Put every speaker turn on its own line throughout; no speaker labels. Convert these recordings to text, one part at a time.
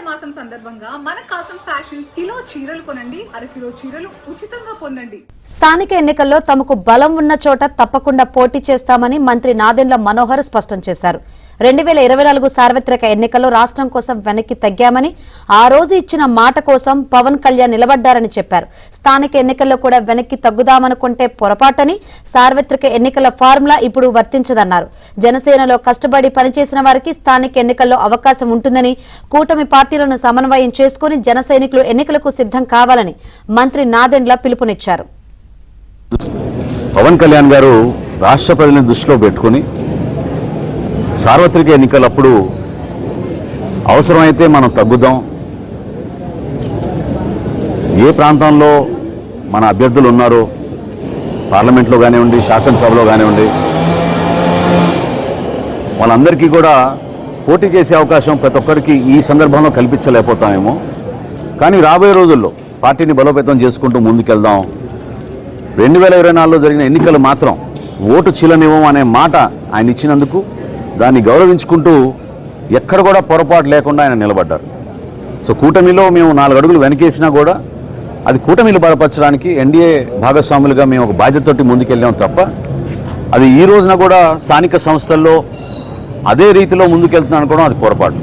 మాసం సందర్భంగా మన కాసం ఫ్యాషన్స్ కిలో చీరలు కొనండి, అరకిలో చీరలు ఉచితంగా పొందండి.
స్థానిక ఎన్నికల్లో తమకు బలం ఉన్న చోట తప్పకుండా పోటీ చేస్తామని మంత్రి నాదెండ్ల మనోహర్ స్పష్టం చేశారు. 2024 సార్వత్రిక ఎన్నికల్లో రాష్ట్రం కోసం వెనక్కి తగ్గామని, ఆ రోజు ఇచ్చిన మాట కోసం పవన్ కళ్యాణ్ నిలబడ్డారని చెప్పారు. స్థానిక ఎన్నికల్లో కూడా వెనక్కి తగ్గుదామనుకుంటే పొరపాటని, సార్వత్రిక ఎన్నికల ఫార్ములా ఇప్పుడు వర్తించదన్నారు. జనసేనలో కష్టపడి పనిచేసిన వారికి స్థానిక ఎన్నికల్లో అవకాశం ఉంటుందని, కూటమి పార్టీలను సమన్వయం చేసుకుని జన సైనికులు ఎన్నికలకు సిద్ధం కావాలని మంత్రి నాదెండ్ల పిలుపునిచ్చారు.
పవన్ కళ్యాణ్ గారు రాష్ట్ర ప్రజలను దృష్టిలో పెట్టుకుని సార్వత్రిక ఎన్నికలప్పుడు అవసరమైతే మనం తగ్గుదాం, ఏ ప్రాంతంలో మన అభ్యర్థులు ఉన్నారో పార్లమెంట్లో కానివ్వండి, శాసనసభలో కానివ్వండి, వాళ్ళందరికీ కూడా పోటీ చేసే అవకాశం ప్రతి ఒక్కరికి ఈ సందర్భంలో కల్పించలేకపోతామేమో. కానీ రాబోయే రోజుల్లో పార్టీని బలోపేతం చేసుకుంటూ ముందుకెళ్దాం. 2024లో జరిగిన ఎన్నికలు మాత్రం ఓటు చీలనివ్వం అనే మాట ఆయన ఇచ్చినందుకు దాన్ని గౌరవించుకుంటూ ఎక్కడ కూడా పొరపాటు లేకుండా ఆయన నిలబడ్డారు. సో కూటమిలో మేము 4 అడుగులు వెనకేసినా కూడా అది కూటమిలు బలపరచడానికి ఎన్డీఏ భాగస్వాములుగా మేము ఒక బాధ్యతతోటి ముందుకెళ్ళాం తప్ప అది ఈ రోజున కూడా స్థానిక సంస్థల్లో అదే రీతిలో ముందుకెళ్తున్నాం అనుకోవడం అది పొరపాటు.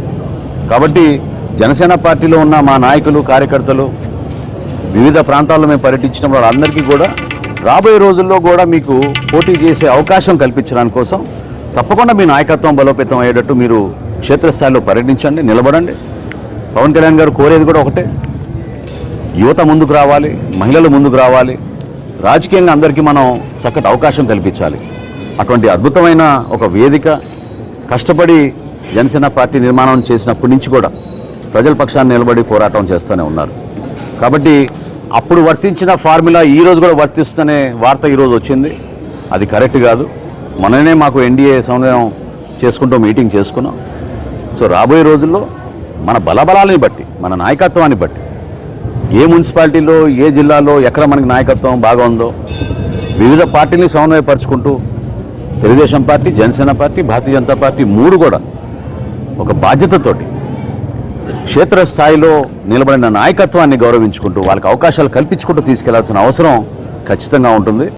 కాబట్టి జనసేన పార్టీలో ఉన్న మా నాయకులు, కార్యకర్తలు వివిధ ప్రాంతాల్లో మేము పర్యటించినప్పుడు వాళ్ళందరికీ కూడా రాబోయే రోజుల్లో కూడా మీకు పోటీ చేసే అవకాశం కల్పించడానికి కోసం తప్పకుండా మీ నాయకత్వం బలోపేతం అయ్యేటట్టు మీరు క్షేత్రస్థాయిలో పర్యటించండి, నిలబడండి. పవన్ కళ్యాణ్ గారు కోరేది కూడా ఒకటే, యువత ముందుకు రావాలి, మహిళలు ముందుకు రావాలి, రాజకీయంగా అందరికీ మనం చక్కటి అవకాశం కల్పించాలి. అటువంటి అద్భుతమైన ఒక వేదిక కష్టపడి జనసేన పార్టీ నిర్మాణం చేసినప్పటి నుంచి కూడా ప్రజల పక్షాన్ని నిలబడి పోరాటం చేస్తూనే ఉన్నారు. కాబట్టి అప్పుడు వర్తించిన ఫార్ములా ఈరోజు కూడా వర్తిస్తుందనే వార్త ఈరోజు వచ్చింది. అది కరెక్ట్ కాదు. మననే మాకు ఎన్డీఏ సమన్వయం చేసుకుంటూ మీటింగ్ చేసుకున్నాం. సో రాబోయే రోజుల్లో మన బలబలాలని బట్టి, మన నాయకత్వాన్ని బట్టి, ఏ మున్సిపాలిటీలో, ఏ జిల్లాలో ఎక్కడ మనకి నాయకత్వం బాగా ఉందో వివిధ పార్టీని సమన్వయపరుచుకుంటూ Telugu Desam party, Janasena party, Bharatiya Janata party 3 కూడా ఒక బాధ్యతతోటి క్షేత్రస్థాయిలో నిలబడిన నాయకత్వాన్ని గౌరవించుకుంటూ వాళ్ళకి అవకాశాలు కల్పించుకుంటూ తీసుకెళ్లాల్సిన అవసరం ఖచ్చితంగా ఉంటుంది.